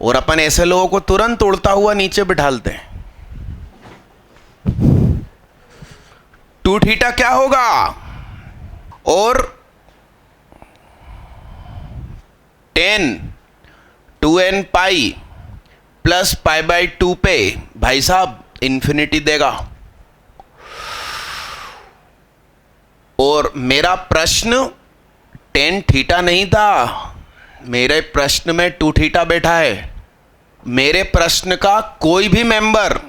[SPEAKER 1] और अपन ऐसे लोगों को तुरंत उड़ता हुआ नीचे बिठालते हैं। 2 थीटा क्या होगा? और 10 2n pi plus pi by 2 पे भाई साहब इंफिनिटी देगा। और मेरा प्रश्न 10 थीटा नहीं था, मेरे प्रश्न में 2 थीटा बैठा है। मेरे प्रश्न का कोई भी मेंबर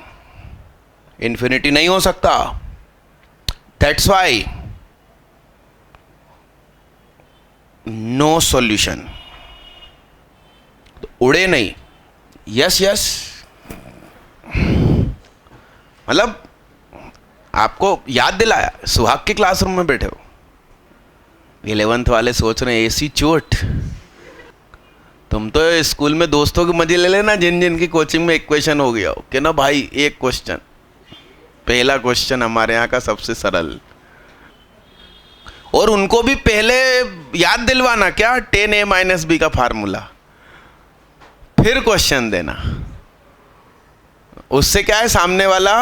[SPEAKER 1] इंफिनिटी नहीं हो सकता। That's why no solution. उड़े नहीं, यस यस, मतलब आपको याद दिलाया, सुहाग के क्लासरूम में बैठे हो, 11th वाले सोच रहे हैं ऐसी चोट। तुम तो स्कूल में दोस्तों की मजे ले लेना जिन जिन की कोचिंग में इक्वेशन हो गया हो कि ना भाई एक क्वेश्चन, पहला क्वेश्चन हमारे यहाँ का सबसे सरल, और उनको भी पहले याद दिलवाना क्या 10a - b का फार्मूला, फिर क्वेश्चन देना। उससे क्या है, सामने वाला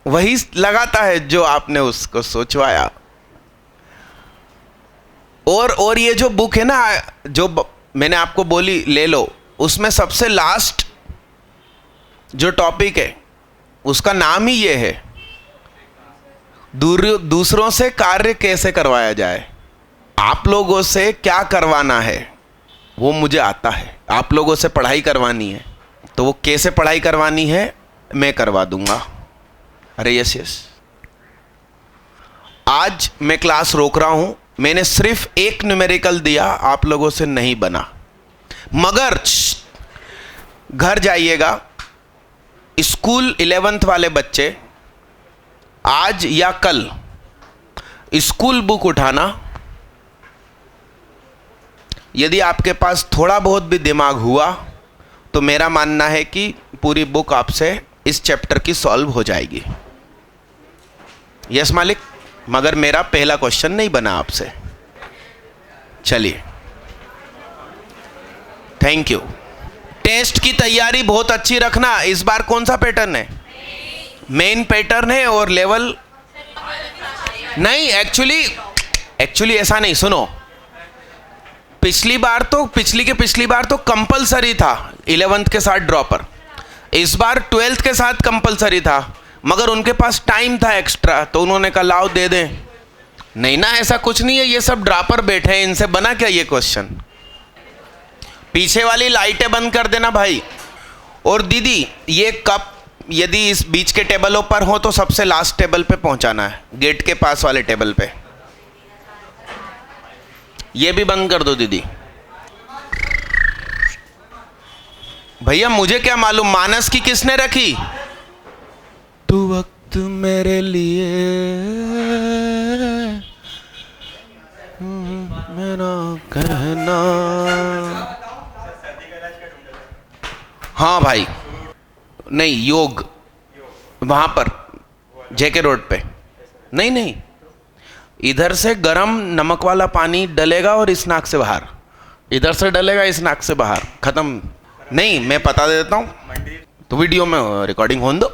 [SPEAKER 1] वही लगाता है जो आपने उसको सोचवाया। और ये जो बुक है ना जो मैंने आपको बोली ले लो, उसमें सबसे लास्ट जो टॉपिक है उसका नाम ही ये है, दूसरों से कार्य कैसे करवाया जाए। आप लोगों से क्या करवाना है वो मुझे आता है। आप लोगों से पढ़ाई करवानी है तो वो कैसे पढ़ाई करवानी है मैं करवा दूंगा। अरे यस यस, आज मैं क्लास रोक रहा हूं। मैंने सिर्फ एक न्यूमेरिकल दिया, आप लोगों से नहीं बना। मगर घर जाइएगा, स्कूल 11th वाले बच्चे आज या कल स्कूल बुक उठाना। यदि आपके पास थोड़ा बहुत भी दिमाग हुआ तो मेरा मानना है कि पूरी बुक आपसे इस चैप्टर की सॉल्व हो जाएगी। यस मालिक, मगर मेरा पहला क्वेश्चन नहीं बना आपसे। चलिए, थैंक यू। टेस्ट की तैयारी बहुत अच्छी रखना। इस बार कौन सा पैटर्न है? मेन पैटर्न है और लेवल नहीं। एक्चुअली ऐसा नहीं, सुनो, पिछली बार तो कंपलसरी था 11th के साथ ड्रॉपर, इस बार 12th के साथ कंपलसरी था, मगर उनके पास टाइम था एक्स्ट्रा तो उन्होंने कहा लाओ दे दें। नहीं ना, ऐसा कुछ नहीं है, ये सब ड्रॉपर बैठे हैं, इनसे बना क्या ये क्वेश्चन। पीछे वाली लाइटें बंद कर देना भाई। और दीदी, ये कप यदि इस बीच के टेबलों पर हो तो सबसे लास्ट टेबल पे पहुंचाना है, गेट के पास वाले टेबल पे। ये भी बंद कर दो दीदी। भैया मुझे क्या मालूम मानस की किसने रखी। तू वक्त मेरे लिए मेरा कहना। हाँ भाई, नहीं योग वहां पर जेके रोड पे नहीं, इधर से गरम नमक वाला पानी डलेगा और इस नाक से बाहर, इधर से डलेगा इस नाक से बाहर, खत्म। नहीं, मैं पता दे देता हूँ तो वीडियो में रिकॉर्डिंग होने दो।